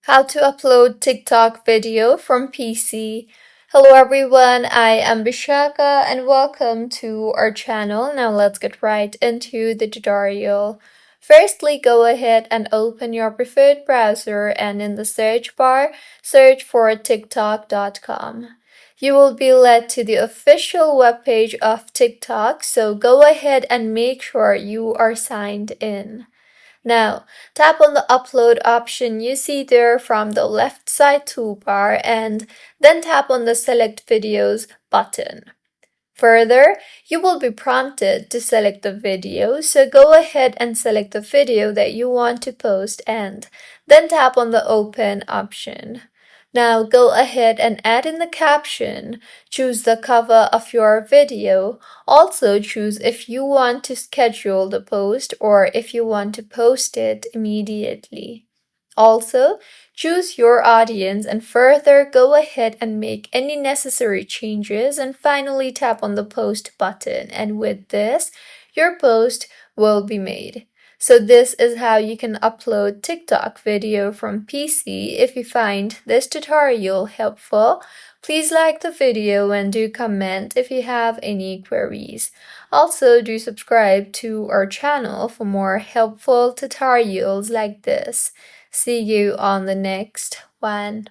How to upload TikTok video from PC. Hello everyone, I am Bishaka and welcome to our channel. Now let's get right into the tutorial. Firstly, go ahead and open your preferred browser and in the search bar, search for tiktok.com. You will be led to the official webpage of TikTok, so go ahead and make sure you are signed in. Now, tap on the upload option you see there from the left side toolbar and then tap on the select videos button. Further, you will be prompted to select the video, so go ahead and select the video that you want to post and then tap on the open option. Now go ahead and add in the caption, choose the cover of your video, also choose if you want to schedule the post or if you want to post it immediately. Also, choose your audience and further go ahead and make any necessary changes and finally tap on the post button, and with this, your post will be made. So this is how you can upload TikTok video from PC. If you find this tutorial helpful, please like the video and do comment if you have any queries. Also, do subscribe to our channel for more helpful tutorials like this. See you on the next one.